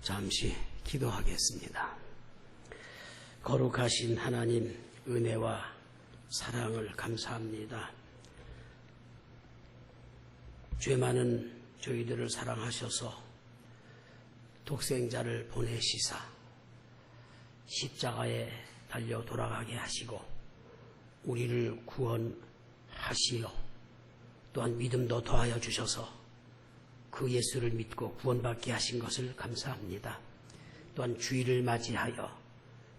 잠시 기도하겠습니다. 거룩하신 하나님, 은혜와 사랑을 감사합니다. 죄 많은 저희들을 사랑하셔서 독생자를 보내시사 십자가에 달려 돌아가게 하시고 우리를 구원하시어 또한 믿음도 더하여 주셔서 그 예수를 믿고 구원받게 하신 것을 감사합니다. 또한 주일을 맞이하여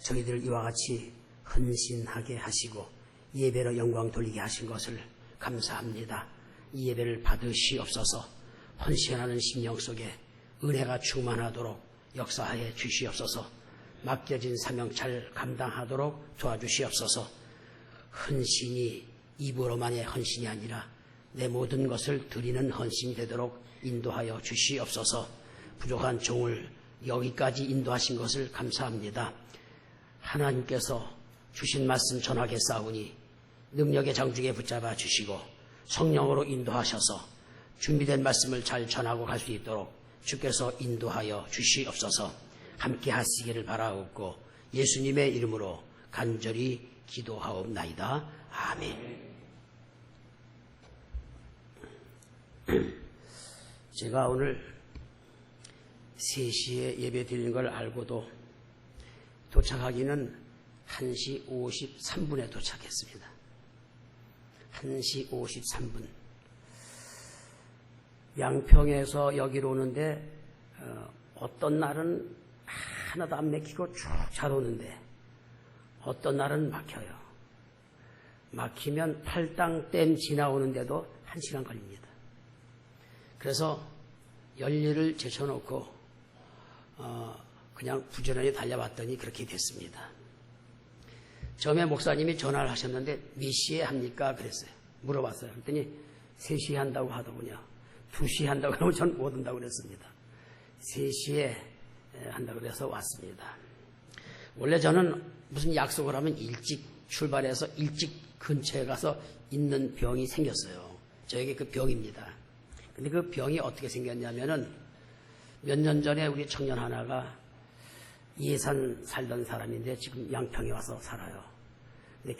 저희들을 이와 같이 헌신하게 하시고 예배로 영광 돌리게 하신 것을 감사합니다. 이 예배를 받으시옵소서. 헌신하는 심령 속에 은혜가 충만하도록 역사하여 주시옵소서. 맡겨진 사명 잘 감당하도록 도와주시옵소서. 헌신이 입으로만의 헌신이 아니라 내 모든 것을 드리는 헌신이 되도록 인도하여 주시옵소서. 부족한 종을 여기까지 인도하신 것을 감사합니다. 하나님께서 주신 말씀 전하겠사오니 능력의 장중에 붙잡아 주시고 성령으로 인도하셔서 준비된 말씀을 잘 전하고 갈 수 있도록 주께서 인도하여 주시옵소서. 함께 하시기를 바라옵고 예수님의 이름으로 간절히 기도하옵나이다. 아멘. 제가 오늘 3시에 예배 드리는 걸 알고도 도착하기는 1시 53분에 도착했습니다. 1시 53분. 양평에서 여기로 오는데 어떤 날은 하나도 안 막히고 쭉 잘 오는데 어떤 날은 막혀요. 막히면 팔당댐 지나오는데도 1시간 걸립니다. 그래서 연료를 제쳐놓고 그냥 부지런히 달려왔더니 그렇게 됐습니다. 처음에 목사님이 전화를 하셨는데 몇 시에 합니까? 그랬어요. 물어봤어요. 그랬더니 3시에 한다고 하더군요. 2시에 한다고 하면 전 못 온다고 그랬습니다. 3시에 한다고 그래서 왔습니다. 원래 저는 무슨 약속을 하면 일찍 출발해서 일찍 근처에 가서 있는 병이 생겼어요. 저에게 그 병입니다. 근데 그 병이 어떻게 생겼냐면은 몇 년 전에 우리 청년 하나가 예산 살던 사람인데 지금 양평에 와서 살아요. 근데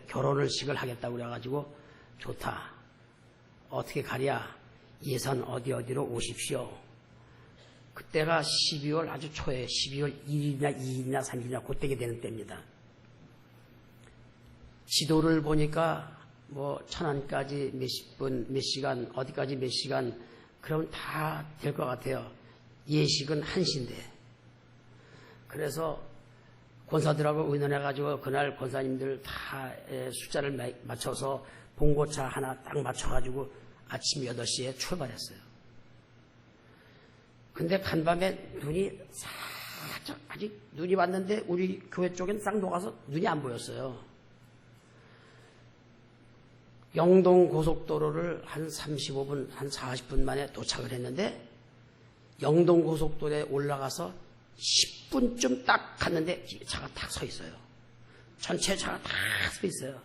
결혼식을 하겠다고 그래가지고 좋다. 어떻게 가랴? 예산 어디로 오십시오. 그때가 12월 아주 초에 12월 1일이나 2일이나 3일이나 그때게 되는 때입니다. 지도를 보니까 뭐 천안까지 몇십 분, 몇 시간, 어디까지 몇 시간, 그러면 다 될 것 같아요. 예식은 1시인데. 그래서 권사들하고 의논해가지고 그날 권사님들 다 숫자를 맞춰서 봉고차 하나 딱 맞춰가지고 아침 8시에 출발했어요. 근데 간밤에 눈이 살짝 아직 눈이 왔는데 우리 교회 쪽엔 싹 녹아서 눈이 안 보였어요. 영동 고속도로를 한 35분, 한 40분 만에 도착을 했는데 영동 고속도로에 올라가서 10분쯤 딱 갔는데 차가 딱 서 있어요. 전체 차가 다 서 있어요.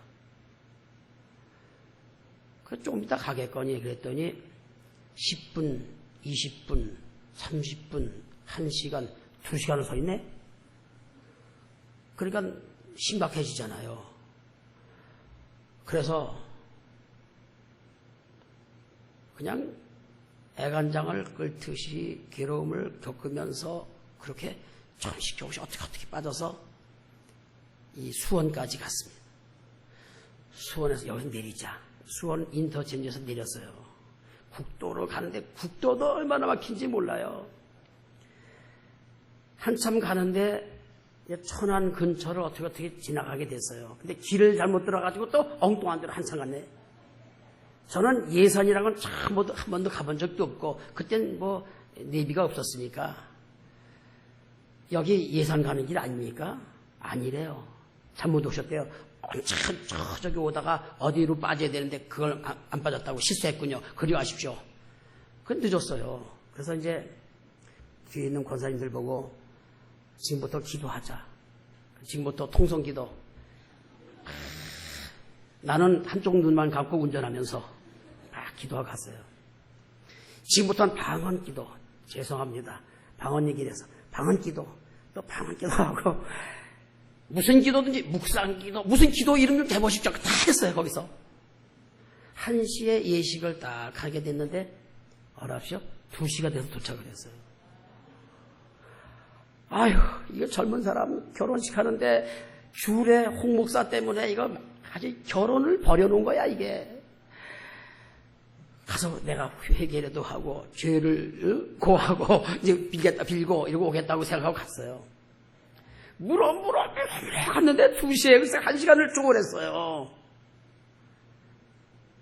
그래서 조금 이따 가겠거니 그랬더니 10분, 20분, 30분, 1시간, 2시간을 서 있네? 그러니까 심각해지잖아요. 그래서 그냥 애간장을 끓듯이 괴로움을 겪으면서 그렇게 조금씩 어떻게 빠져서 이 수원까지 갔습니다. 수원에서 여기서 내리자. 수원 인터체인지에서 내렸어요. 국도로 가는데 국도도 얼마나 막힌지 몰라요. 한참 가는데 천안 근처를 어떻게 지나가게 됐어요. 근데 길을 잘못 들어가지고 또 엉뚱한 데로 한참 갔네. 저는 예산이라는 건 한 번도 가본 적도 없고 그땐 뭐 내비가 없었으니까 여기 예산 가는 길 아닙니까? 아니래요. 잘못 오셨대요. 저기 오다가 어디로 빠져야 되는데 그걸 안 빠졌다고 실수했군요. 그리 가십시오. 그건 늦었어요. 그래서 이제 뒤에 있는 권사님들 보고 지금부터 기도하자. 지금부터 통성기도. 나는 한쪽 눈만 감고 운전하면서 기도하고 갔어요. 지금부터는 방언기도. 죄송합니다. 방언 얘기를 해서 방언 기도, 또 방언 기도하고, 무슨 기도든지 묵상 기도, 무슨 기도 이름 좀 대보십시오. 다 했어요, 거기서. 1시에 예식을 딱 하게 됐는데, 알았죠? 2시가 돼서 도착을 했어요. 아휴, 이거 젊은 사람 결혼식 하는데, 줄에 홍 목사 때문에 이거 아주 결혼을 버려놓은 거야, 이게. 가서 내가 회개라도 하고, 죄를 고하고, 이제 빌고, 이러고 오겠다고 생각하고 갔어요. 물어 갔는데 2시에 글쎄 1시간을 쪼그랬어요.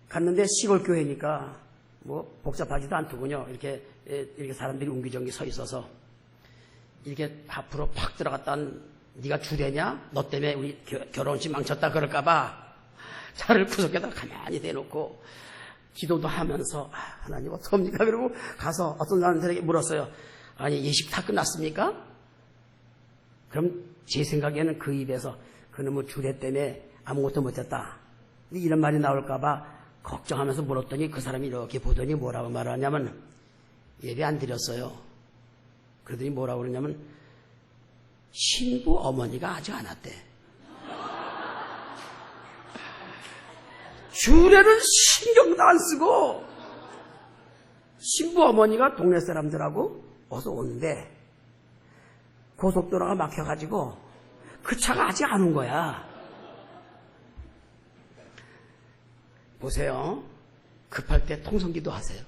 갔는데 시골 교회니까 뭐 복잡하지도 않더군요. 이렇게 사람들이 웅기정기 서 있어서 이렇게 앞으로 팍 들어갔단 네가 주례냐? 너 때문에 우리 결혼식 망쳤다 그럴까봐 차를 구석에다 가만히 대놓고 기도도 하면서 하나님 어떡합니까? 그러고 가서 어떤 사람들에게 물었어요. 아니 예식 다 끝났습니까? 그럼 제 생각에는 그 입에서 그놈의 주례 때문에 아무것도 못했다. 이런 말이 나올까봐 걱정하면서 물었더니 그 사람이 이렇게 보더니 뭐라고 말하냐면 예배 안 드렸어요. 그러더니 뭐라고 그러냐면 신부 어머니가 아직 안 왔대. 주례는 신경도 안 쓰고 신부 어머니가 동네 사람들하고 어서 오는데 고속도로가 막혀가지고 그 차가 아직 안 온 거야. 보세요. 급할 때 통성기도 하세요.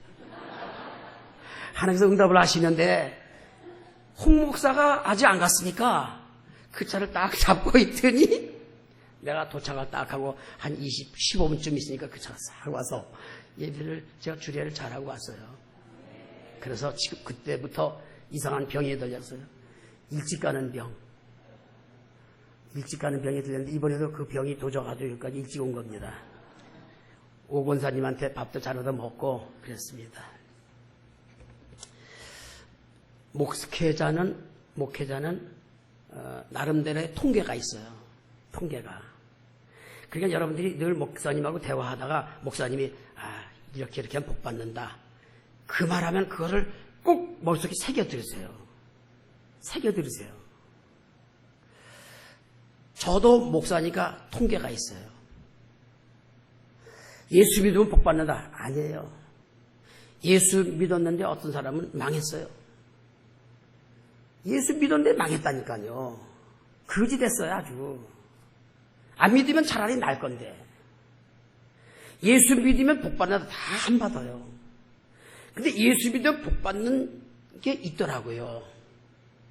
하나님께서 응답을 하시는데 홍 목사가 아직 안 갔으니까 그 차를 딱 잡고 있더니 내가 도착을 딱 하고 한 15분쯤 있으니까 그 차가 싹 와서 예배를 제가 주례를 잘하고 왔어요. 그래서 지금 그때부터 이상한 병이 들렸어요. 일찍 가는 병. 일찍 가는 병이 들렸는데 이번에도 그 병이 도져가지고 여기까지 일찍 온 겁니다. 오 권사님한테 밥도 잘 얻어 먹고 그랬습니다. 목회자는 나름대로의 통계가 있어요. 통계가. 그러니까 여러분들이 늘 목사님하고 대화하다가 목사님이 이렇게 하면 복 받는다. 그 말하면 그거를 꼭 머릿속에 새겨들으세요. 새겨들으세요. 저도 목사니까 통계가 있어요. 예수 믿으면 복 받는다. 아니에요. 예수 믿었는데 어떤 사람은 망했어요. 예수 믿었는데 망했다니까요. 거지 됐어요, 아주. 안 믿으면 차라리 날 건데. 예수 믿으면 복 받는다. 다 안 받아요. 근데 예수 믿으면 복 받는 게 있더라고요.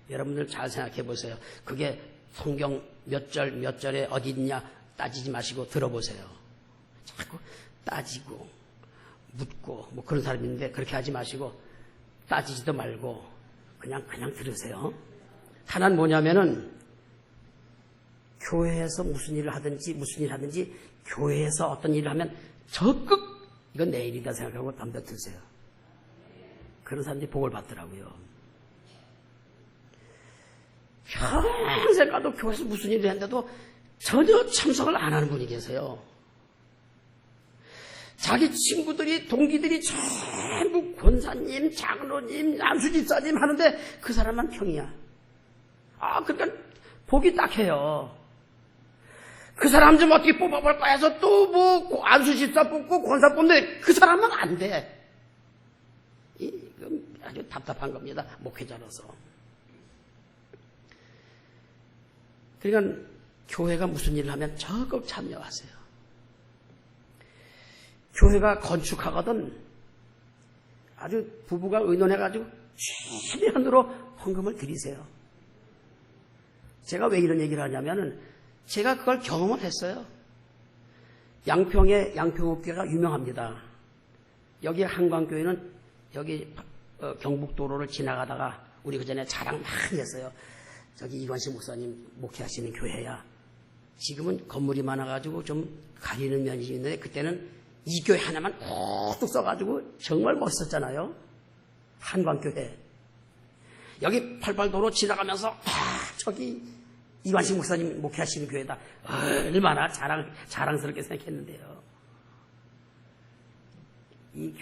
여러분들 잘 생각해 보세요. 그게 성경 몇 절에 어디 있냐 따지지 마시고 들어보세요. 자꾸 따지고 묻고 뭐 그런 사람이 있는데 그렇게 하지 마시고 따지지도 말고 그냥 들으세요. 하나는 뭐냐면은 교회에서 무슨 일을 하든지 교회에서 어떤 일을 하면 적극 이건 내 일이다 생각하고 덤벼드세요. 그런 사람들이 복을 받더라고요. 평생 가도 교회에서 무슨 일을 했는데도 전혀 참석을 안 하는 분이 계세요. 자기 친구들이 동기들이 전부 권사님, 장로님, 안수집사님 하는데 그 사람만 평이야. 그러니까 복이 딱해요. 그 사람 좀 어떻게 뽑아볼까 해서 또 뭐 안수집사 뽑고 권사 뽑는데 그 사람은 안 돼. 이건 아주 답답한 겁니다. 목회자로서. 그러니까 교회가 무슨 일을 하면 적극 참여하세요. 교회가 건축하거든 아주 부부가 의논해가지고 최대한으로 헌금을 드리세요. 제가 왜 이런 얘기를 하냐면은 제가 그걸 경험을 했어요. 양평의 양평읍교회가 유명합니다. 여기 한광교회는 여기 경북도로를 지나가다가 우리 그전에 자랑 많이 했어요. 저기 이관식 목사님 목회하시는 교회야. 지금은 건물이 많아가지고 좀 가리는 면이 있는데 그때는 이 교회 하나만 뚝뚝 써가지고 정말 멋있었잖아요. 한광교회. 여기 88도로 지나가면서 저기 이관식 목사님 목회하시는 교회다. 얼마나 자랑스럽게 생각했는데요. 이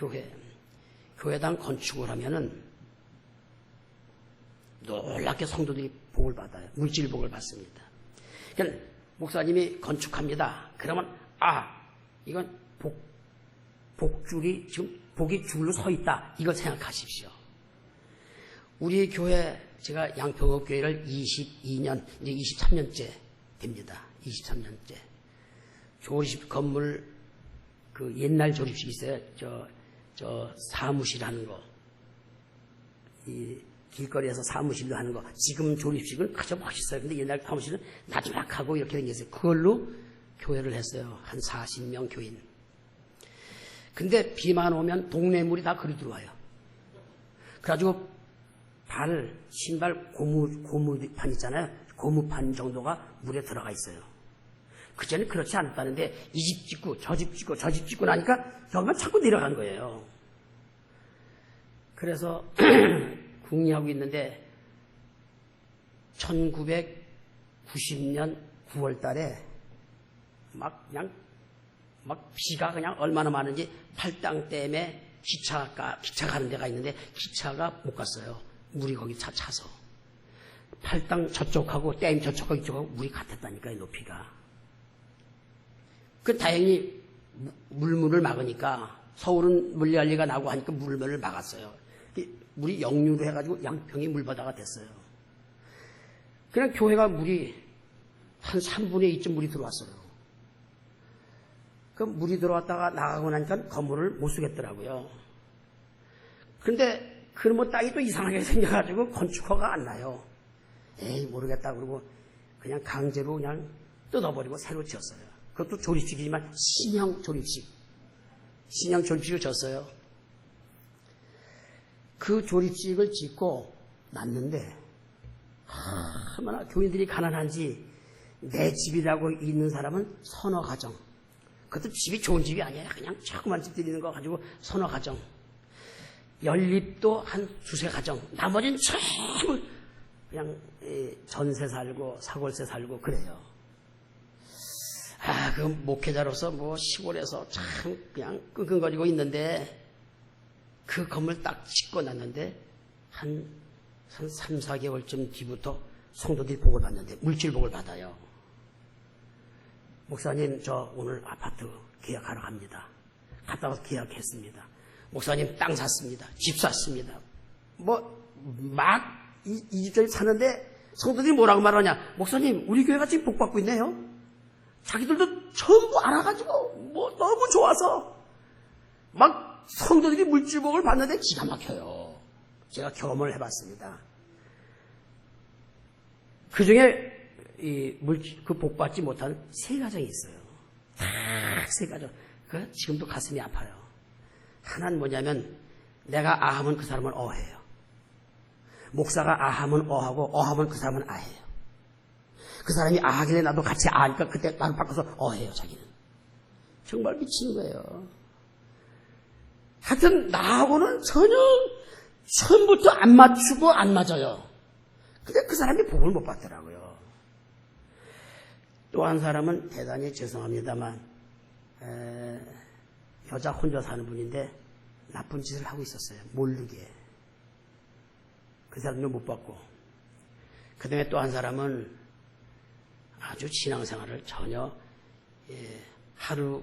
교회당 건축을 하면은 놀랍게 성도들이 복을 받아요. 물질 복을 받습니다. 그러니까 목사님이 건축합니다. 그러면 이건 복줄이 지금 복이 줄로 서 있다. 이걸 생각하십시오. 우리 교회 제가 양평읍 교회를 22년 이제 23년째 됩니다. 23년째. 조립식 건물 그 옛날 조립식 있어요. 저 사무실 하는 거. 이 길거리에서 사무실도 하는 거. 지금 조립식은 아주 멋있어요. 근데 옛날 사무실은 나지막하고 이렇게 생겼어요. 그걸로 교회를 했어요. 한 40명 교인. 근데 비만 오면 동네 물이 다 그리 들어와요. 그래가지고 신발 고무판 있잖아요. 고무판 정도가 물에 들어가 있어요. 그전에 그렇지 않았다는데 이 집 짓고 저 집 짓고 저 집 짓고 나니까 여기만 자꾸 내려간 거예요. 그래서 궁리하고 있는데 1990년 9월 달에 막 비가 그냥 얼마나 많은지 팔당댐에 기차 가는 데가 있는데 기차가 못 갔어요. 물이 거기 차서. 팔당 저쪽하고 댐 저쪽하고 이쪽하고 물이 같았다니까요, 높이가. 다행히 물문을 막으니까 서울은 물관리가 나고 하니까 물문을 막았어요. 물이 역류로 해가지고 양평이 물바다가 됐어요. 그냥 교회가 물이 한 3분의 2쯤 물이 들어왔어요. 그 물이 들어왔다가 나가고 나니까 건물을 못 쓰겠더라고요. 그런데 그러면 땅이 또 이상하게 생겨가지고 건축허가 안 나요. 에이 모르겠다 그러고 그냥 강제로 그냥 뜯어버리고 새로 지었어요. 그것도 조립식이지만 신형 조립식을 졌어요. 그 조립식을 짓고 났는데 얼마나 교인들이 가난한지 내 집이라고 있는 사람은 서너 가정. 그것도 집이 좋은 집이 아니에요. 그냥 조그만 집들 있는 거 가지고 서너 가정. 연립도 한 두세 가정. 나머지는 전부 그냥 전세 살고 사골세 살고 그래요. 그 목회자로서 뭐 시골에서 참 그냥 끙끙거리고 있는데 그 건물 딱 짓고 났는데 한 3, 4개월쯤 뒤부터 성도들이 복을 받는데 물질복을 받아요. 목사님 저 오늘 아파트 계약하러 갑니다. 갔다 와서 계약했습니다. 목사님 땅 샀습니다. 집 샀습니다. 막 이 집저집 사는데 성도들이 뭐라고 말하냐. 목사님 우리 교회가 지금 복 받고 있네요. 자기들도 전부 알아가지고 너무 좋아서 막 성도들이 물질복을 받는데 기가 막혀요. 제가 경험을 해봤습니다. 그 중에 그 복 받지 못한 세 가정이 있어요. 딱 세 가정. 지금도 가슴이 아파요. 하나는 뭐냐면 내가 아하면 그 사람은 어해요. 목사가 아하면 어하고 어하면 그 사람은 아해요. 그 사람이 아하길래 나도 같이 아하니까 그때 나를 바꿔서 어해요. 자기는. 정말 미치는 거예요. 하여튼 나하고는 전혀 처음부터 안 맞추고 안 맞아요. 근데 그 사람이 복을 못 받더라고요. 또 한 사람은 대단히 죄송합니다만 여자 혼자 사는 분인데 나쁜 짓을 하고 있었어요. 모르게. 그 사람도 못 받고. 그 다음에 또 한 사람은 아주 신앙생활을 전혀 하루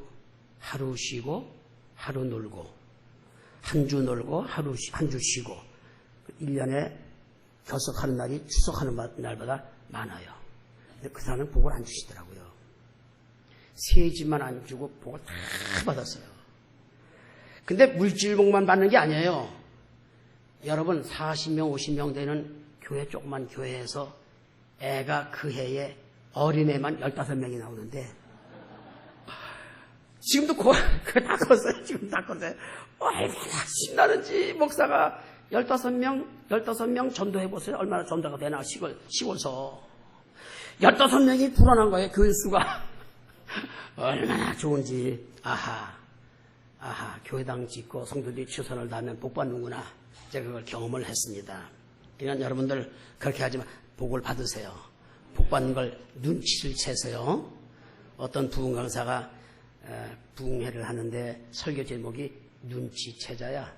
쉬고 하루 놀고 한 주 놀고 한 주 쉬고 1년에 결석하는 날이 추석하는 날보다 많아요. 근데 그 사람은 복을 안 주시더라고요. 세 집만 안 주고 복을 다 받았어요. 근데 물질복만 받는 게 아니에요. 여러분 40명 50명 되는 교회 조그만 교회에서 애가 그 해에 어린애만 15명이 나오는데 지금도 그거 다 컸어요. 지금 다 컸어요. 얼마나 신나는지 목사가 15명 전도해보세요. 얼마나 전도가 되나 시골서 15명이 불어난 거예요. 교인 수가 얼마나 좋은지. 아하 교회당 짓고 성도들이 최선을 다하면 복 받는구나. 제가 그걸 경험을 했습니다. 그러니까 여러분들 그렇게 하지만 복을 받으세요. 복 받는 걸 눈치를 채세요. 어떤 부흥 강사가 부흥회를 하는데 설교 제목이 눈치채자야.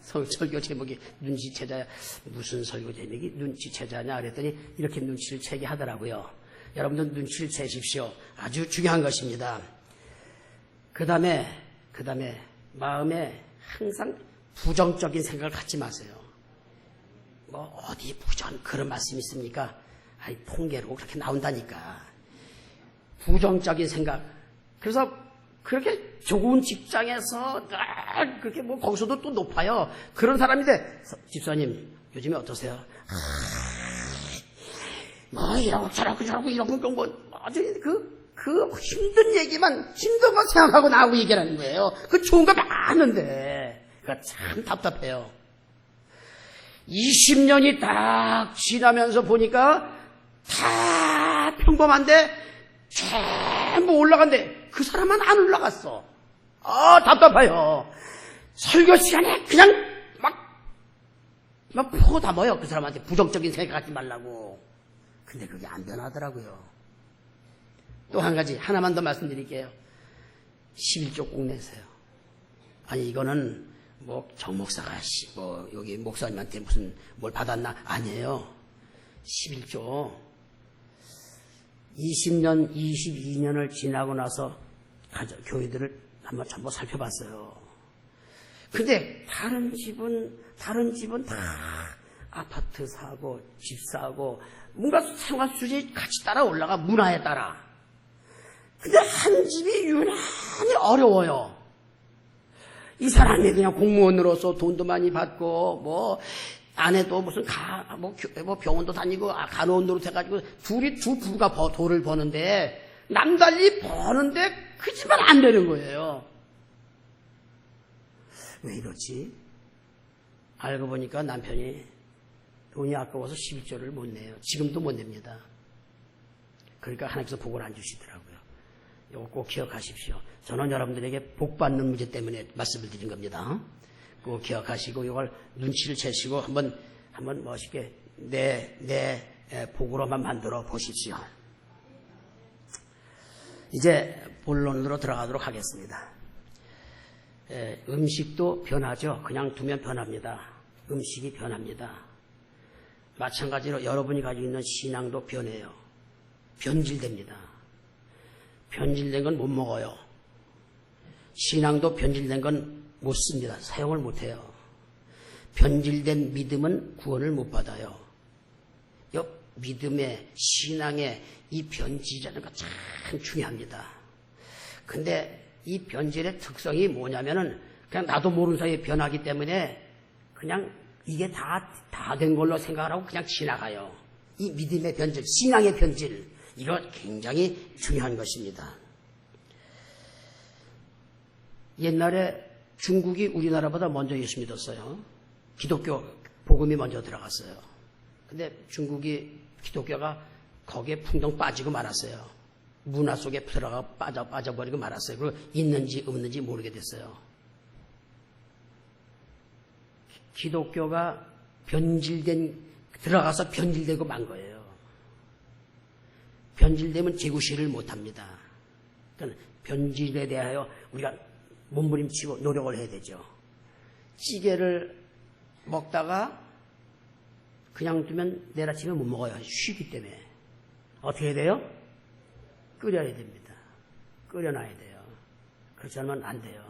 설교 제목이 눈치채자야. 무슨 설교 제목이 눈치채자냐 그랬더니 이렇게 눈치를 채게 하더라고요. 여러분들 눈치를 채십시오. 아주 중요한 것입니다. 그 다음에 마음에 항상 부정적인 생각을 갖지 마세요. 뭐 어디 그런 말씀이 있습니까? 아이, 통계로 그렇게 나온다니까. 부정적인 생각. 그래서 그렇게 좋은 직장에서 그렇게 뭐 거기서도 또 높아요. 그런 사람인데 집사님 요즘에 어떠세요? 뭐 이러고 저러고 이러고 뭐 아주 그 힘든 얘기만 힘든 거 생각하고 나하고 얘기하는 거예요. 그 좋은 거 많은데 그러니까 참 답답해요. 20년이 딱 지나면서 보니까 다 평범한데 전부 올라간대. 그 사람만 안 올라갔어. 답답해요. 설교 시간에 그냥 막 포고 담아요. 그 사람한테 부정적인 생각하지 말라고. 근데 그게 안 변하더라고요. 또 한 가지 하나만 더 말씀드릴게요. 11조 꼭 내세요. 아니 이거는 뭐 정목사가 뭐 여기 목사님한테 무슨 뭘 받았나? 아니에요. 11조 20년, 22년을 지나고 나서 교회들을 한번 전부 살펴봤어요. 근데 다른 집은 다 아파트 사고 집 사고 뭔가 생활 수준이 같이 따라 올라가 문화에 따라. 근데 한 집이 유난히 어려워요. 이 사람이 그냥 공무원으로서 돈도 많이 받고 뭐 아내도 무슨 뭐 병원도 다니고 간호원으로 돼가지고 두 부부가 돈을 버는데 남달리 버는데 그 집은 안 되는 거예요. 왜 이러지? 알고 보니까 남편이 돈이 아까워서 11조를 못 내요. 지금도 못 냅니다. 그러니까 하나님께서 복을 안 주시더라고요. 이거 꼭 기억하십시오. 저는 여러분들에게 복 받는 문제 때문에 말씀을 드린 겁니다. 꼭 기억하시고 이걸 눈치를 채시고 한번 멋있게 내 복으로만 만들어 보십시오. 이제 본론으로 들어가도록 하겠습니다. 음식도 변하죠. 그냥 두면 변합니다. 음식이 변합니다. 마찬가지로 여러분이 가지고 있는 신앙도 변해요. 변질됩니다. 변질된 건 못 먹어요. 신앙도 변질된 건 못 씁니다. 사용을 못 해요. 변질된 믿음은 구원을 못 받아요. 믿음의 신앙의 이 변질이라는 거 참 중요합니다. 근데 이 변질의 특성이 뭐냐면은 그냥 나도 모르는 사이에 변하기 때문에 그냥 이게 다 된 걸로 생각하고 그냥 지나가요. 이 믿음의 변질, 신앙의 변질, 이거 굉장히 중요한 것입니다. 옛날에 중국이 우리나라보다 먼저 예수 믿었어요. 기독교 복음이 먼저 들어갔어요. 근데 중국이 기독교가 거기에 풍덩 빠지고 말았어요. 문화 속에 들어가 빠져버리고 말았어요. 그리고 있는지 없는지 모르게 됐어요. 기독교가 들어가서 변질되고 만 거예요. 변질되면 재구실을 못합니다. 그러니까 변질에 대하여 우리가 몸부림치고 노력을 해야 되죠. 찌개를 먹다가 그냥 두면 내일 아침에 못 먹어요. 쉬기 때문에. 어떻게 해야 돼요? 끓여야 됩니다. 끓여놔야 돼요. 그렇지 않으면 안 돼요.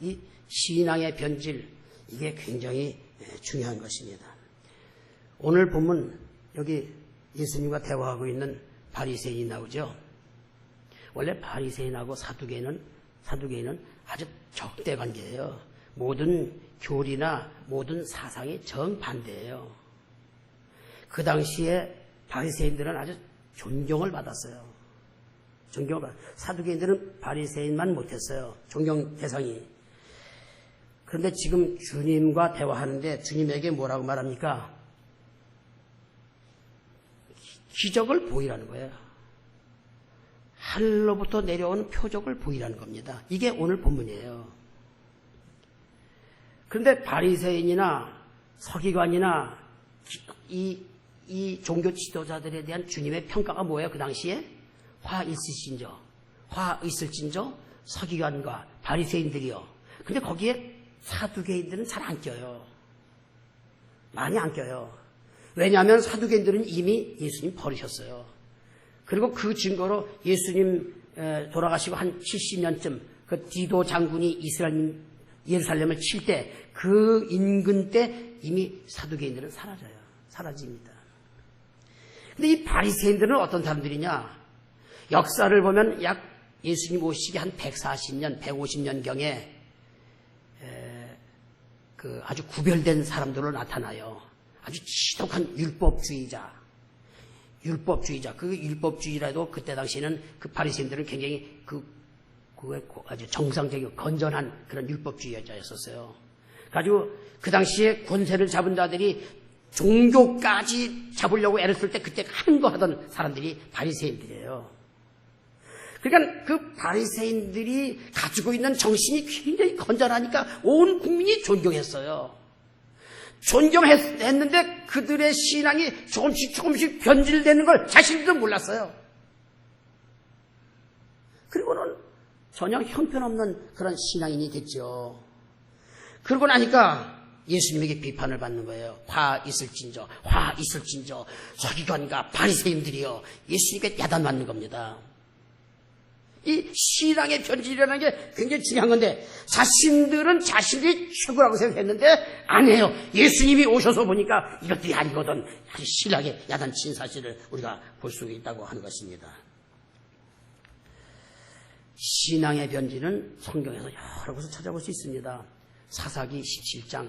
이 신앙의 변질, 이게 굉장히 중요한 것입니다. 오늘 보면 여기 예수님과 대화하고 있는 바리새인이 나오죠. 원래 바리새인하고 사두개인은 아주 적대관계예요. 모든 교리나 모든 사상이 정반대예요. 그 당시에 바리새인들은 아주 존경을 받았어요. 사두개인들은 바리새인만 못했어요. 존경 대상이. 그런데 지금 주님과 대화하는데 주님에게 뭐라고 말합니까? 기적을 보이라는 거예요. 하늘로부터 내려오는 표적을 보이라는 겁니다. 이게 오늘 본문이에요. 그런데 바리새인이나 서기관이나 이 종교 지도자들에 대한 주님의 평가가 뭐예요? 그 당시에 화 있을진저 서기관과 바리새인들이요. 근데 거기에 사두개인들은 잘 안 껴요. 많이 안 껴요. 왜냐하면 사두개인들은 이미 예수님 버리셨어요. 그리고 그 증거로 예수님 돌아가시고 한 70년쯤 그 디도 장군이 예루살렘을 칠 때 그 인근 때 이미 사두개인들은 사라집니다. 근데 이 바리새인들은 어떤 사람들이냐? 역사를 보면 약 예수님 오시기 한 140년, 150년경에 그 아주 구별된 사람들로 나타나요. 아주 지독한 율법주의자. 그 율법주의라도 그때 당시에는 그 바리새인들은 굉장히 아주 정상적이고 건전한 그런 율법주의자였었어요. 가지고 그 당시에 권세를 잡은 자들이 종교까지 잡으려고 애를 쓸 때 그때 하는 거 하던 사람들이 바리새인들이에요. 그러니까 그 바리새인들이 가지고 있는 정신이 굉장히 건전하니까 온 국민이 존경했어요. 존경했는데 그들의 신앙이 조금씩 변질되는 걸 자신들도 몰랐어요. 그리고는 전혀 형편없는 그런 신앙인이 됐죠. 그러고 나니까 예수님에게 비판을 받는 거예요. 화 있을진저 서기관과 바리새인들이요. 예수님께 야단맞는 겁니다. 이 신앙의 변질이라는 게 굉장히 중요한 건데 자신들은 자신들이 최고라고 생각했는데 아니에요. 예수님이 오셔서 보니까 이것들이 아니거든. 아주 신랑에 야단친 사실을 우리가 볼 수 있다고 하는 것입니다. 신앙의 변질은 성경에서 여러 곳을 찾아볼 수 있습니다. 사사기 17장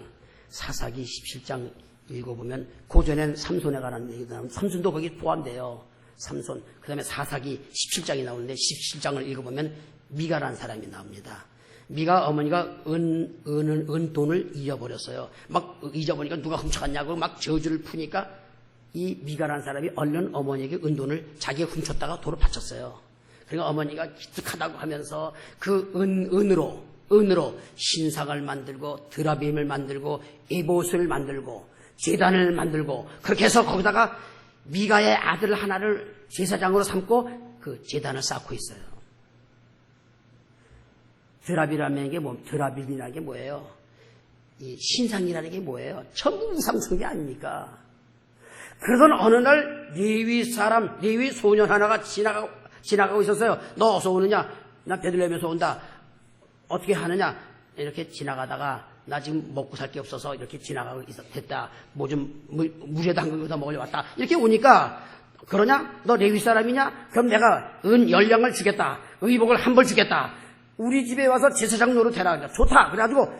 읽어보면 고전엔 삼손에 관한 얘기도 나오면 삼손도 거기 포함돼요. 삼손. 그 다음에 사사기 17장이 나오는데 17장을 읽어보면 미가라는 사람이 나옵니다. 미가 어머니가 은돈을 잊어버렸어요. 막 잊어버리니까 누가 훔쳐갔냐고 막 저주를 푸니까 이 미가라는 사람이 얼른 어머니에게 은돈을 자기가 훔쳤다가 도로 바쳤어요. 그러니까 어머니가 기특하다고 하면서 그 은으로 신상을 만들고 드라빔을 만들고 에봇을 만들고 제단을 만들고 그렇게 해서 거기다가 미가의 아들 하나를 제사장으로 삼고 그 제단을 쌓고 있어요. 드라빔이라는 게 뭐예요? 이 신상이라는 게 뭐예요? 전부 우상숭배 아닙니까? 그러던 어느 날 레위 소년 하나가 지나가고 있었어요. 너 어서 오느냐? 나 베들레헴에서 온다. 어떻게 하느냐? 이렇게 지나가다가 나 지금 먹고 살 게 없어서 이렇게 지나가고 됐다. 뭐 좀 물에 담근 거다 먹으려 왔다. 이렇게 오니까 그러냐? 너 레위 사람이냐? 그럼 내가 은 10냥을 주겠다. 의복을 한 벌 주겠다. 우리 집에 와서 제사장 노릇해라. 좋다. 그래가지고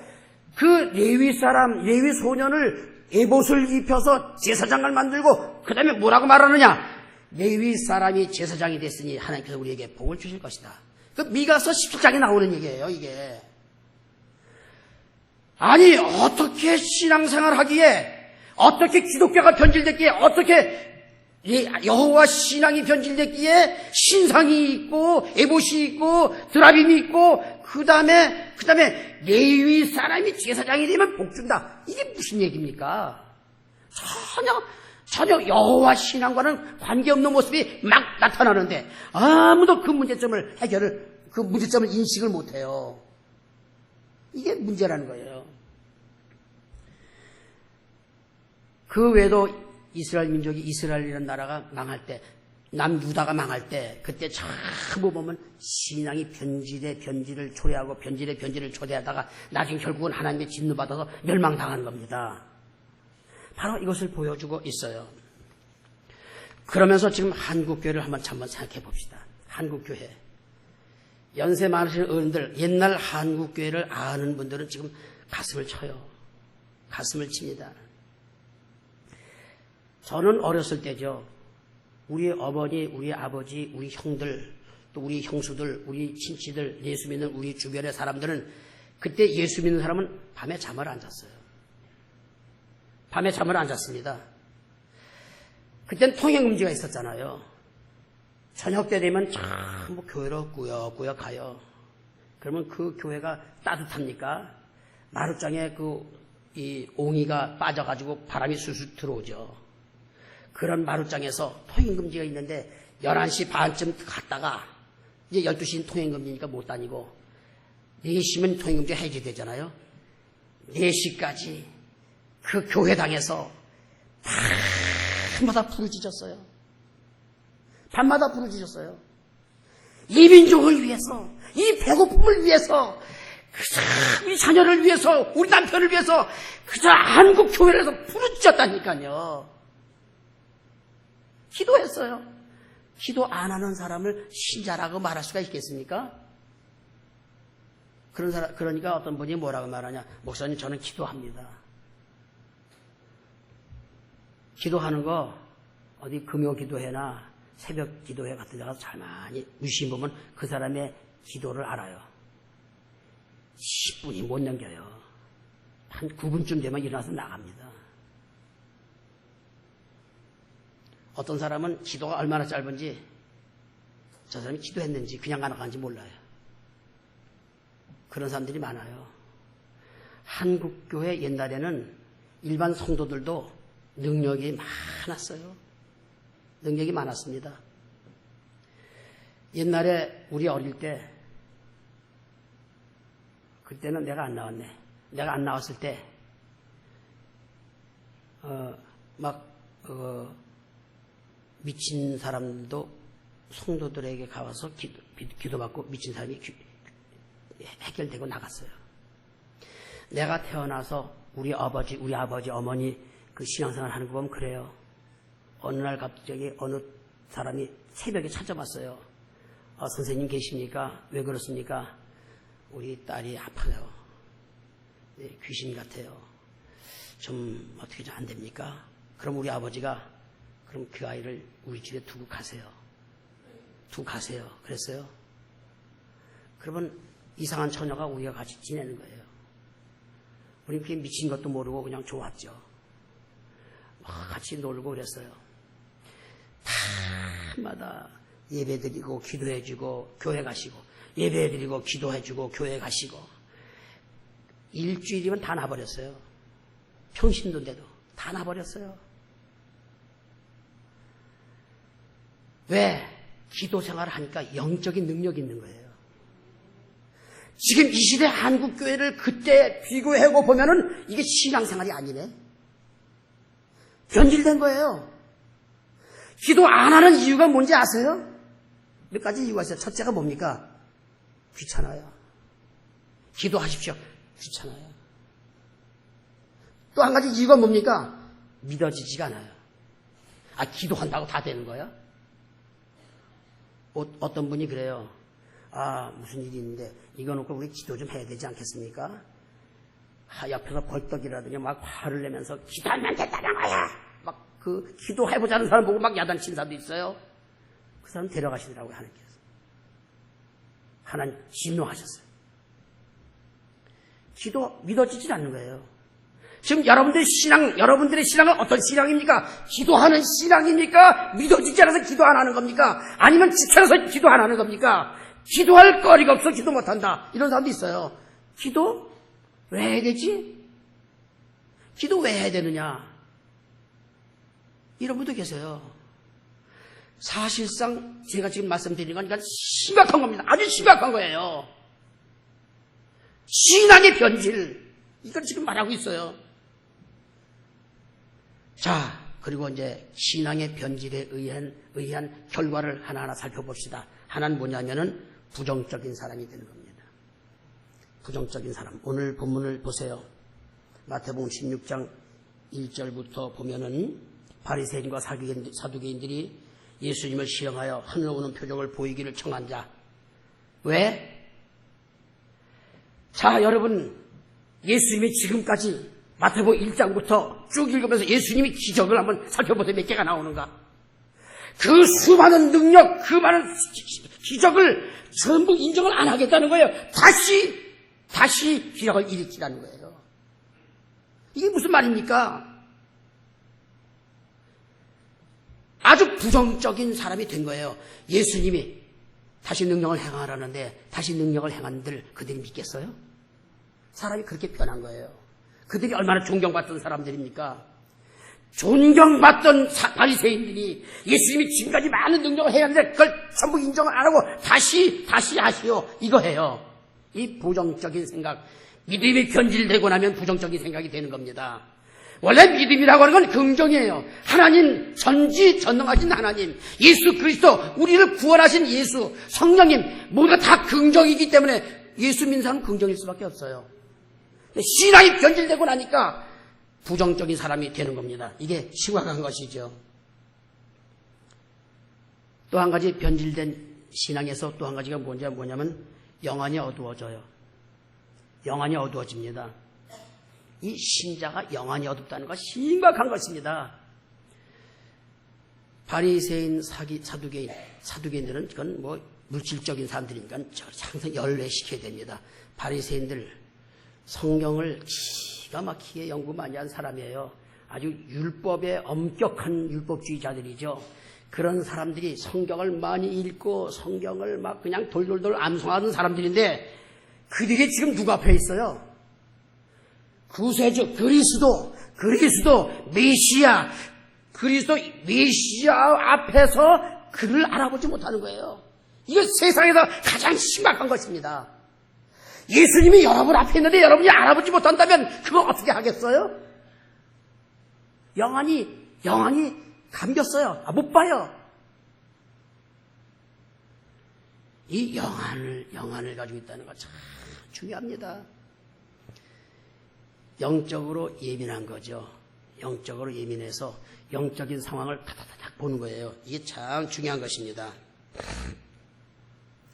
그 레위 소년을 에봇을 입혀서 제사장을 만들고 그 다음에 뭐라고 말하느냐? 레위 사람이 제사장이 됐으니 하나님께서 우리에게 복을 주실 것이다. 그 미가서 17장에 나오는 얘기예요, 이게. 아니, 어떻게 신앙생활 하기에, 어떻게 기독교가 변질됐기에, 어떻게 여호와 신앙이 변질됐기에 신상이 있고, 에봇이 있고, 드라빔이 있고, 그 다음에 레위 사람이 제사장이 되면 복 준다. 이게 무슨 얘기입니까? 전혀 여호와 신앙과는 관계없는 모습이 막 나타나는데 아무도 그 문제점을 인식을 못해요. 이게 문제라는 거예요. 그 외에도 이스라엘이라는 나라가 망할 때, 남유다가 망할 때, 그때 전부 보면 신앙이 변질을 초래하다가 나중에 결국은 하나님의 진노 받아서 멸망당하는 겁니다. 바로 이것을 보여주고 있어요. 그러면서 지금 한국교회를 한번 생각해 봅시다. 한국교회. 연세 많으신 어른들, 옛날 한국교회를 아는 분들은 지금 가슴을 쳐요. 가슴을 칩니다. 저는 어렸을 때죠. 우리 어머니, 우리 아버지, 우리 형들, 또 우리 형수들, 우리 친치들, 예수 믿는 우리 주변의 사람들은 그때 예수 믿는 사람은 밤에 잠을 안 잤어요. 밤에 잠을 안 잤습니다. 그땐 통행금지가 있었잖아요. 저녁 때 되면 전부 교회로 꾸역꾸역 가요. 그러면 그 교회가 따뜻합니까? 마룻장에 이 옹이가 빠져가지고 바람이 술술 들어오죠. 그런 마룻장에서 통행금지가 있는데 11시 반쯤 갔다가 이제 12시는 통행금지니까 못 다니고 4시면 통행금지가 해제되잖아요. 4시까지 그 교회당에서 밤마다 부르짖었어요. 밤마다 부르짖었어요. 이 민족을 위해서, 이 배고픔을 위해서, 그저 우리 자녀를 위해서, 우리 남편을 위해서 그저 한국 교회에서 부르짖었다니까요. 기도했어요. 기도 안 하는 사람을 신자라고 말할 수가 있겠습니까? 그러니까 어떤 분이 뭐라고 말하냐. 목사님, 저는 기도합니다. 기도하는 거 어디 금요 기도회나 새벽 기도회 같은 데 가서 잘 많이 유심 보면 그 사람의 기도를 알아요. 10분이 못 넘겨요. 한 9분쯤 되면 일어나서 나갑니다. 어떤 사람은 기도가 얼마나 짧은지, 저 사람이 기도했는지 그냥 나간지 몰라요. 그런 사람들이 많아요. 한국교회 옛날에는 일반 성도들도 능력이 많았어요. 능력이 많았습니다. 옛날에 우리 어릴 때, 그때는 내가 안 나왔네. 내가 안 나왔을 때, 미친 사람도 성도들에게 가서 기도받고 미친 사람이 해결되고 나갔어요. 내가 태어나서 우리 아버지, 어머니 그 신앙생활 하는 거 보면 그래요. 어느 날 갑자기 어느 사람이 새벽에 찾아왔어요. 선생님 계십니까? 왜 그렇습니까? 우리 딸이 아파요. 네, 귀신 같아요. 좀 어떻게 좀 안 됩니까? 그럼 우리 아버지가 그럼 그 아이를 우리 집에 두고 가세요. 그랬어요. 그러면 이상한 처녀가 우리가 같이 지내는 거예요. 우린 그게 미친 것도 모르고 그냥 좋았죠. 같이 놀고 그랬어요. 밤마다 예배드리고 기도해주고 교회 가시고, 예배드리고 기도해주고 교회 가시고, 일주일이면 다 나버렸어요. 평신도인데도 다 나버렸어요. 왜? 기도 생활을 하니까 영적인 능력이 있는 거예요. 지금 이 시대 한국교회를 그때 비교하고 보면은 이게 신앙생활이 아니네. 변질된 거예요. 기도 안 하는 이유가 뭔지 아세요? 몇 가지 이유가 있어요. 첫째가 뭡니까? 귀찮아요. 기도하십시오. 귀찮아요. 또 한 가지 이유가 뭡니까? 믿어지지가 않아요. 기도한다고 다 되는 거야? 어떤 분이 그래요. 무슨 일이 있는데 이거 놓고 우리 기도 좀 해야 되지 않겠습니까? 옆에서 벌떡이라더니 막 화를 내면서 기도하면 된다는 거야. 막 그 기도해보자는 사람 보고 막 야단치는 사람도 있어요. 그 사람 데려가시더라고요, 하나님께서. 하나님 진노하셨어요. 기도 믿어지지 않는 거예요. 지금 여러분들의 신앙은 어떤 신앙입니까? 기도하는 신앙입니까? 믿어지지 않아서 기도 안 하는 겁니까? 아니면 지켜서 기도 안 하는 겁니까? 기도할 거리가 없어 기도 못한다. 이런 사람도 있어요. 기도 왜 해야 되지? 기도 왜 해야 되느냐? 이런 분도 계세요. 사실상 제가 지금 말씀드리는 건 이건 심각한 겁니다. 아주 심각한 거예요. 신앙의 변질. 이걸 지금 말하고 있어요. 자, 그리고 이제 신앙의 변질에 의한 결과를 하나하나 살펴봅시다. 하나는 뭐냐면은 부정적인 사람이 되는 겁니다. 부정적인 사람. 오늘 본문을 보세요. 마태복음 16장 1절부터 보면은 바리새인과 사두개인들이 예수님을 시험하여 하늘 오는 표적을 보이기를 청한 자. 왜? 자, 여러분, 예수님이 지금까지 마태복음 1장부터 쭉 읽으면서 예수님이 기적을 한번 살펴보세요. 몇 개가 나오는가? 그 수많은 능력, 그 많은 기적을 전부 인정을 안 하겠다는 거예요. 다시 기적을 일으키라는 거예요. 이게 무슨 말입니까? 아주 부정적인 사람이 된 거예요. 예수님이 다시 능력을 행하라는데 다시 능력을 행한들 그들이 믿겠어요? 사람이 그렇게 변한 거예요. 그들이 얼마나 존경받던 사람들입니까? 존경받던 바리새인들이 예수님이 지금까지 많은 능력을 해야 하는데 그걸 전부 인정을 안 하고 다시 하시오 이거 해요. 이 부정적인 생각, 믿음이 변질되고 나면 부정적인 생각이 되는 겁니다. 원래 믿음이라고 하는 건 긍정이에요. 하나님, 전지전능하신 하나님, 예수 그리스도, 우리를 구원하신 예수, 성령님, 모두가 다 긍정이기 때문에 예수 믿는 사람은 긍정일 수밖에 없어요. 신앙이 변질되고 나니까 부정적인 사람이 되는 겁니다. 이게 심각한 것이죠. 또 한 가지 변질된 신앙에서 또 한 가지가 뭐냐면 영안이 어두워져요. 영안이 어두워집니다. 이 신자가 영안이 어둡다는 건 심각한 것입니다. 바리새인, 사두개인들은 그건 뭐 물질적인 사람들이니까 항상 열외시켜야 됩니다. 바리새인들 성경을 기가 막히게 연구 많이 한 사람이에요. 아주 율법에 엄격한 율법주의자들이죠. 그런 사람들이 성경을 많이 읽고 성경을 막 그냥 돌돌돌 암송하는 사람들인데 그들이 지금 누구 앞에 있어요? 구세주, 그리스도, 메시아, 메시아 앞에서 그를 알아보지 못하는 거예요. 이건 세상에서 가장 심각한 것입니다. 예수님이 여러분 앞에 있는데 여러분이 알아보지 못한다면 그거 어떻게 하겠어요? 영안이 감겼어요. 못 봐요. 이 영안을 가지고 있다는 건 참 중요합니다. 영적으로 예민한 거죠. 영적으로 예민해서 영적인 상황을 다다닥 보는 거예요. 이게 참 중요한 것입니다.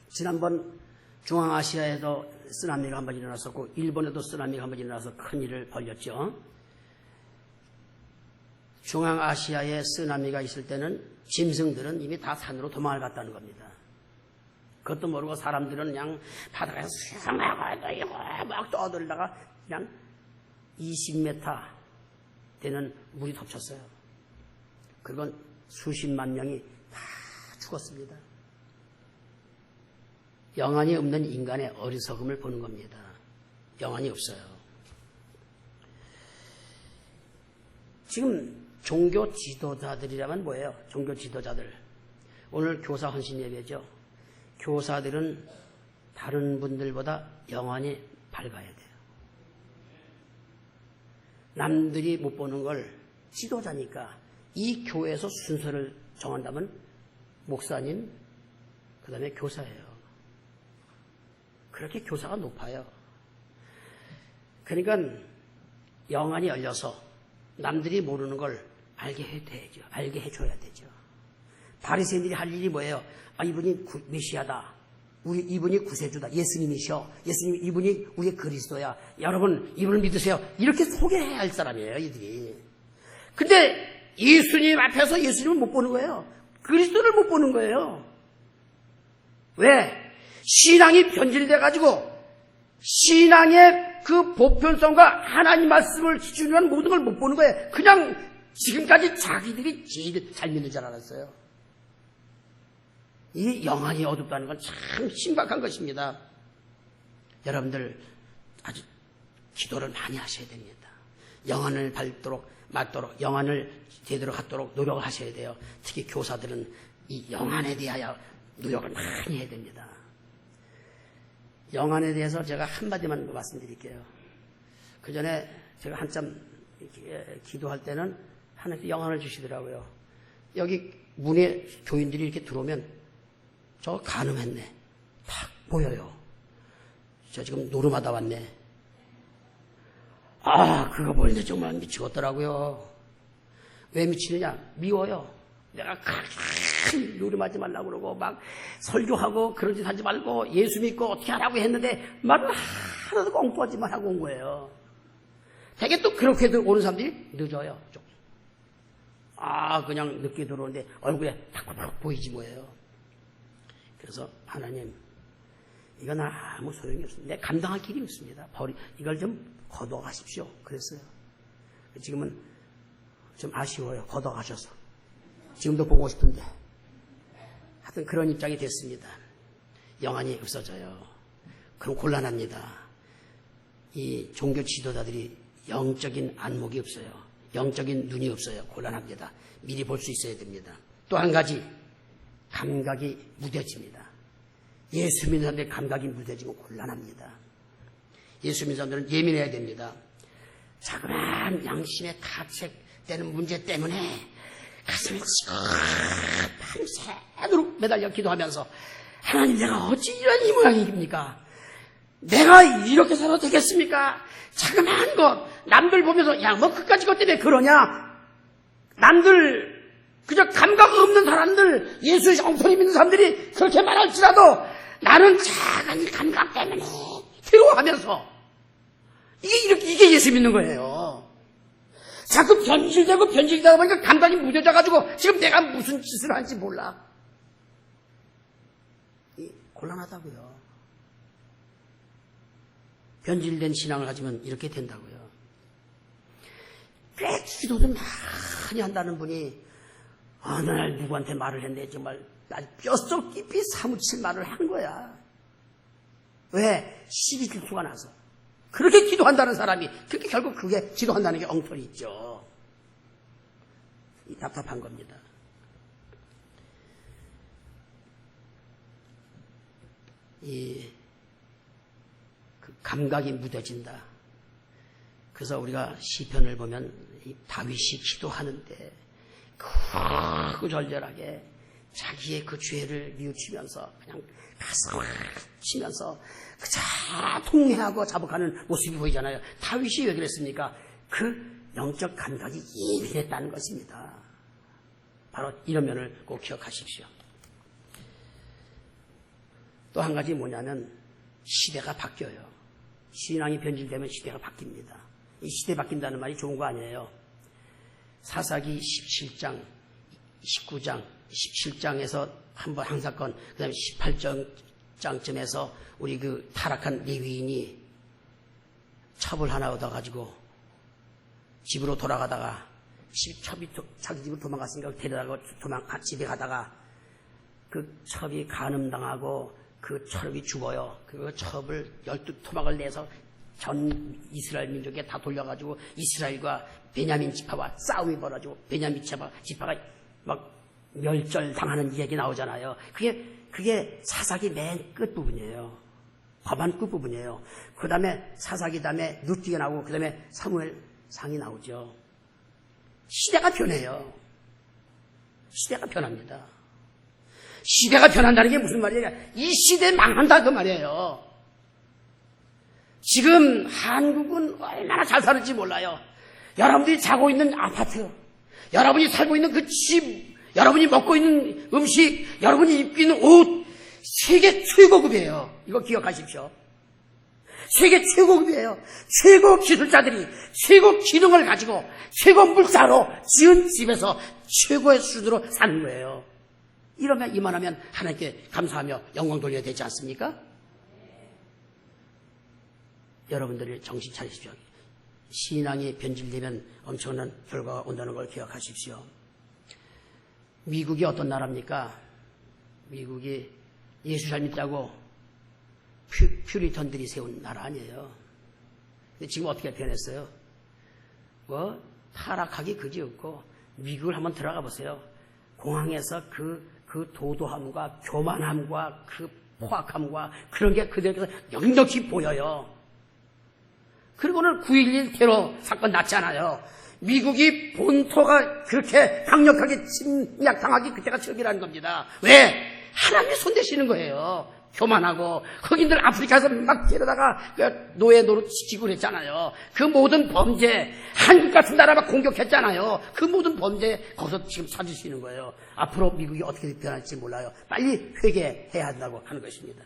지난번 중앙아시아에도 쓰나미가 한번 일어났었고 일본에도 쓰나미가 한번 일어나서 큰일을 벌였죠. 중앙아시아에 쓰나미가 있을 때는 짐승들은 이미 다 산으로 도망을 갔다는 겁니다. 그것도 모르고 사람들은 그냥 바다에서 수영하고 막 떠들다가 그냥 20m 되는 물이 덮쳤어요. 그건 수십만 명이 다 죽었습니다. 영안이 없는 인간의 어리석음을 보는 겁니다. 영안이 없어요. 지금 종교 지도자들이라면 뭐예요? 종교 지도자들. 오늘 교사 헌신 예배죠. 교사들은 다른 분들보다 영안이 밝아야 돼요. 남들이 못 보는 걸 지도자니까 이 교회에서 순서를 정한다면 목사님, 그 다음에 교사예요. 그렇게 교사가 높아요. 그러니까 영안이 열려서 남들이 모르는 걸 알게 해줘야 되죠. 바리새인들이 할 일이 뭐예요? 이분이 메시아다. 이분이 구세주다. 예수님이셔. 이분이 우리의 그리스도야. 여러분, 이분을 믿으세요. 이렇게 소개해야 할 사람이에요, 이들이. 근데 예수님 앞에서 예수님을 못 보는 거예요. 그리스도를 못 보는 거예요. 왜? 신앙이 변질돼가지고 신앙의 그 보편성과 하나님 말씀을 지키는 모든 걸 못 보는 거예요. 그냥 지금까지 자기들이 제일 잘 믿는 줄 알았어요. 이 영안이 어둡다는 건 참 심각한 것입니다. 여러분들 아주 기도를 많이 하셔야 됩니다. 영안을 맞도록 영안을 제대로 갖도록 노력을 하셔야 돼요. 특히 교사들은 이 영안에 대하여 노력을 많이 해야 됩니다. 영안에 대해서 제가 한마디만 말씀드릴게요. 그 전에 제가 한참 기도할 때는 하나님께 영안을 주시더라고요. 여기 문에 교인들이 이렇게 들어오면 저 가늠했네. 딱 보여요. 저 지금 노름하다 왔네. 그거 보는데 정말 미치겠더라고요. 왜 미치느냐? 미워요. 내가 노름하지 말라고 그러고 막 설교하고 그런 짓 하지 말고 예수 믿고 어떻게 하라고 했는데 말을 하나도 엉뚱하지만 하고 온 거예요. 되게 또 그렇게도 오는 사람들이 늦어요. 좀. 그냥 늦게 들어오는데 얼굴에 탁 보이지 뭐예요. 그래서 하나님, 이건 아무 소용이 없습니다. 내가 감당할 길이 없습니다. 이걸 좀 걷어가십시오. 그랬어요. 지금은 좀 아쉬워요. 걷어가셔서. 지금도 보고 싶은데. 하여튼 그런 입장이 됐습니다. 영안이 없어져요. 그럼 곤란합니다. 이 종교 지도자들이 영적인 안목이 없어요. 영적인 눈이 없어요. 곤란합니다. 미리 볼 수 있어야 됩니다. 또 한 가지, 감각이 무뎌집니다. 예수 믿는 사람들의 감각이 무뎌지고 곤란합니다. 예수 믿는 사람들은 예민해야 됩니다. 자그마한 양심에 가책되는 문제 때문에 가슴이 밤새도록 매달려 기도하면서 하나님, 내가 어찌 이런 이 모양입니까? 내가 이렇게 살아도 되겠습니까? 자그마한 것 남들 보면서 야, 뭐 그까짓 것 때문에 그러냐? 남들 그저 감각 없는 사람들, 예수의 엉터리 믿는 사람들이 그렇게 말할지라도 나는 작은 감각 때문에 괴로워하면서 이게 예수 믿는 거예요. 자꾸 변질되다 보니까 감각이 무뎌져가지고 지금 내가 무슨 짓을 하는지 몰라. 곤란하다고요. 변질된 신앙을 가지면 이렇게 된다고요. 꽤 기도도 많이 한다는 분이 어느 날 누구한테 말을 했는데 정말 뼛속 깊이 사무칠 말을 한 거야. 왜? 시기 질투가 나서. 그렇게 기도한다는 사람이 그렇게 결국 그게 기도한다는 게 엉터리 있죠. 답답한 겁니다. 그 감각이 무뎌진다. 그래서 우리가 시편을 보면 다윗이 기도하는데 구절절하게 자기의 그 죄를 뉘우치면서 그냥 가슴을 치면서 그저 통회하고 자복하는 모습이 보이잖아요. 다윗이 왜 그랬습니까? 그 영적 감각이 예민했다는 것입니다. 바로 이런 면을 꼭 기억하십시오. 또 한 가지 뭐냐면 시대가 바뀌어요. 신앙이 변질되면 시대가 바뀝니다. 이 시대 바뀐다는 말이 좋은 거 아니에요. 사사기 17장, 19장, 17장에서 한번 한 사건, 그 다음에 18장쯤에서 우리 그 타락한 레위인이 첩을 하나 얻어가지고 집으로 돌아가다가 첩이 자기 집으로 도망갔으니까 데려다가 집에 가다가 그 첩이 간음당하고 그 첩이 죽어요. 그 첩을 12토막을 내서 전 이스라엘 민족에 다 돌려가지고 이스라엘과 베냐민 지파와 싸움이 벌어지고 베냐민 지파가 막 멸절당하는 얘기 나오잖아요. 그게 사사기 맨 끝부분이에요. 과반 끝부분이에요. 그 다음에 사사기 다음에 룻기가 나오고 그 다음에 사무엘상이 나오죠. 시대가 변해요. 시대가 변합니다. 시대가 변한다는 게 무슨 말이에요? 이 시대 망한다 그 말이에요. 지금 한국은 얼마나 잘 사는지 몰라요. 여러분들이 자고 있는 아파트, 여러분이 살고 있는 그 집, 여러분이 먹고 있는 음식, 여러분이 입고 있는 옷, 세계 최고급이에요. 이거 기억하십시오. 세계 최고급이에요. 최고 기술자들이 최고 기능을 가지고 최고 물자로 지은 집에서 최고의 수준으로 사는 거예요. 이러면 이만하면 하나님께 감사하며 영광 돌려야 되지 않습니까? 여러분들이 정신 차리십시오. 신앙이 변질되면 엄청난 결과가 온다는 걸 기억하십시오. 미국이 어떤 나라입니까? 미국이 예수 잘 믿자고 퓨리턴들이 세운 나라 아니에요. 근데 지금 어떻게 변했어요? 뭐 타락하기 그지없고 미국을 한번 들어가 보세요. 공항에서 그 도도함과 교만함과 그 포악함과 그런 게 그들에게서 역력히 보여요. 그리고는 9.11 테러 사건 났잖아요. 미국이 본토가 그렇게 강력하게 침략당하기 그때가 적이라는 겁니다. 왜? 하나님이 손대시는 거예요. 교만하고 흑인들 아프리카에서 막 데려다가 노예 노릇 시키고 그랬잖아요. 그 모든 범죄, 한국 같은 나라 막 공격했잖아요. 그 모든 범죄 거기서 지금 찾으시는 거예요. 앞으로 미국이 어떻게 변할지 몰라요. 빨리 회개해야 한다고 하는 것입니다.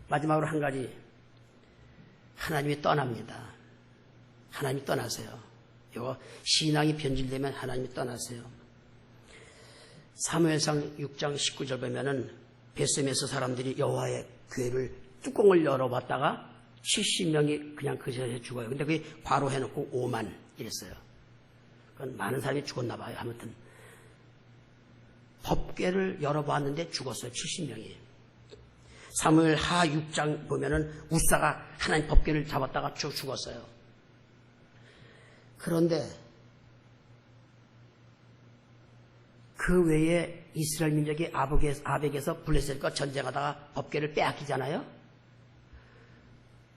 마지막으로 한 가지, 하나님이 떠납니다. 하나님이 떠나세요. 이거 신앙이 변질되면 하나님이 떠나세요. 사무엘상 6장 19절 보면은 베스메서 사람들이 여호와의 궤를 뚜껑을 열어봤다가 70명이 그냥 그 자리에 죽어요. 근데 그게 과로해놓고 5만 이랬어요. 그건 많은 사람이 죽었나 봐요. 아무튼 법궤를 열어봤는데 죽었어요. 70명이. 사무엘 하 6장 보면은 우사가 하나님 법궤를 잡았다가 죽었어요. 그런데 그 외에 이스라엘 민족이 아벡에서 블레셋과 전쟁하다가 법궤를 빼앗기잖아요.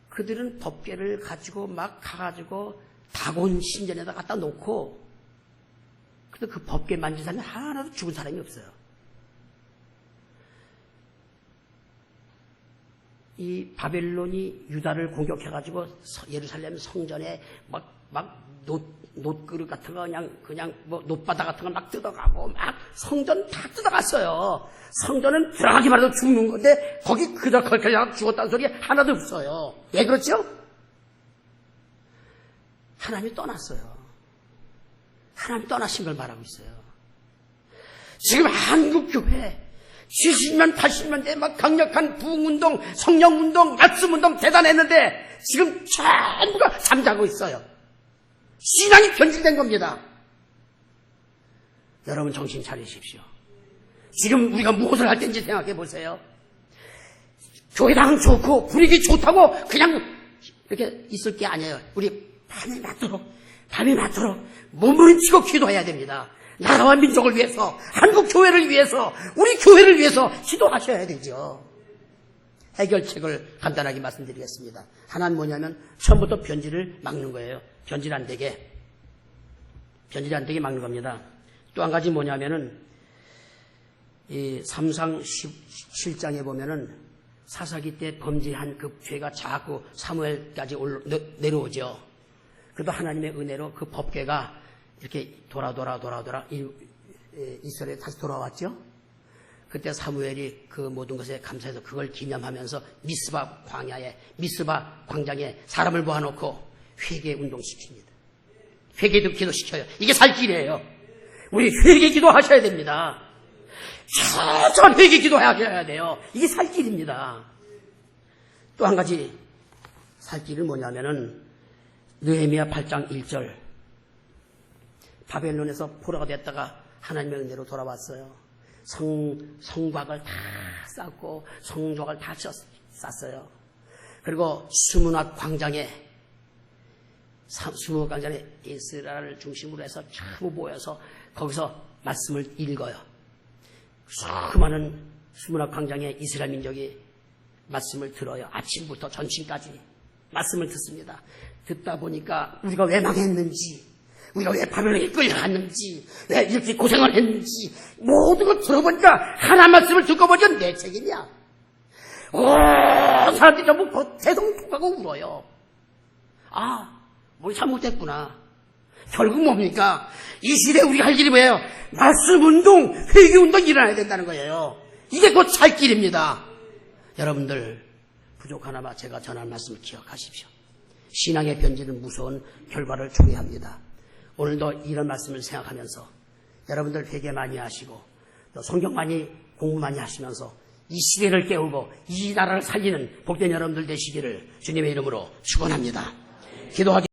그들은 법궤를 가지고 막 가가지고 다곤 신전에다 갖다 놓고, 근데 그 법궤 만진 사람이 하나도 죽은 사람이 없어요. 이 바벨론이 유다를 공격해가지고 예루살렘 성전에 막 놋그릇 같은 거 그냥 뭐 놋바다 같은 거 막 뜯어가고 막 성전 다 뜯어갔어요. 성전은 들어가기만 해도 죽는 건데 거기 그저걸그냥 죽었다는 소리 하나도 없어요. 왜 그렇죠? 하나님이 떠났어요. 하나님 떠나신 걸 말하고 있어요. 지금 한국교회 70년, 80년대 막 강력한 부흥운동, 성령운동, 말씀운동 대단했는데 지금 전부가 잠자고 있어요. 신앙이 변질된 겁니다. 여러분 정신 차리십시오. 지금 우리가 무엇을 할 때인지 생각해 보세요. 교회당 좋고 분위기 좋다고 그냥 이렇게 있을 게 아니에요. 우리 밤이 맞도록 몸부림치고 기도해야 됩니다. 나라와 민족을 위해서, 한국 교회를 위해서, 우리 교회를 위해서 기도하셔야 되죠. 해결책을 간단하게 말씀드리겠습니다. 하나는 뭐냐면 처음부터 변질을 막는 거예요. 변질 안 되게 막는 겁니다. 또 한 가지 뭐냐면은 이 삼상 17장에 보면은 사사기 때 범죄한 그 죄가 자꾸 사무엘까지 내려오죠. 그래도 하나님의 은혜로 그 법궤가 이렇게 돌아 이스라엘에 다시 돌아왔죠. 그때 사무엘이 그 모든 것에 감사해서 그걸 기념하면서 미스바 광장에 사람을 모아놓고 회개 운동시킵니다. 회개도 기도시켜요. 이게 살 길이에요. 우리 회개 기도하셔야 됩니다. 천천히 회개 기도하셔야 돼요. 이게 살 길입니다. 또 한 가지 살 길은 뭐냐면은 느헤미야 8장 1절 바벨론에서 포로가 됐다가 하나님의 은혜로 돌아왔어요. 성곽을 다 쌓고 성벽을 다 쌌어요. 그리고 수문학 광장에 이스라엘을 중심으로 해서 전부 모여서 거기서 말씀을 읽어요. 수많은 수문학 광장에 이스라엘 민족이 말씀을 들어요. 아침부터 전침까지 말씀을 듣습니다. 듣다 보니까 우리가 왜 망했는지, 우리가 왜 바벨론에 끌려갔는지, 왜 이렇게 고생을 했는지 모든 걸 들어보니까 하나 말씀을 듣고 보니까 내 책임이야. 사람들이 전부 대성통하고 울어요. 우리 잘못했구나. 결국 뭡니까? 이 시대에 우리가 할 일이 뭐예요? 말씀운동, 회개운동 일어나야 된다는 거예요. 이게 곧 살 길입니다. 여러분들 부족하나마 제가 전한 말씀을 기억하십시오. 신앙의 변질은 무서운 결과를 초래합니다. 오늘도 이런 말씀을 생각하면서 여러분들 회개 많이 하시고 또 성경 많이 공부 많이 하시면서 이 시대를 깨우고 이 나라를 살리는 복된 여러분들 되시기를 주님의 이름으로 축원합니다. 기도하기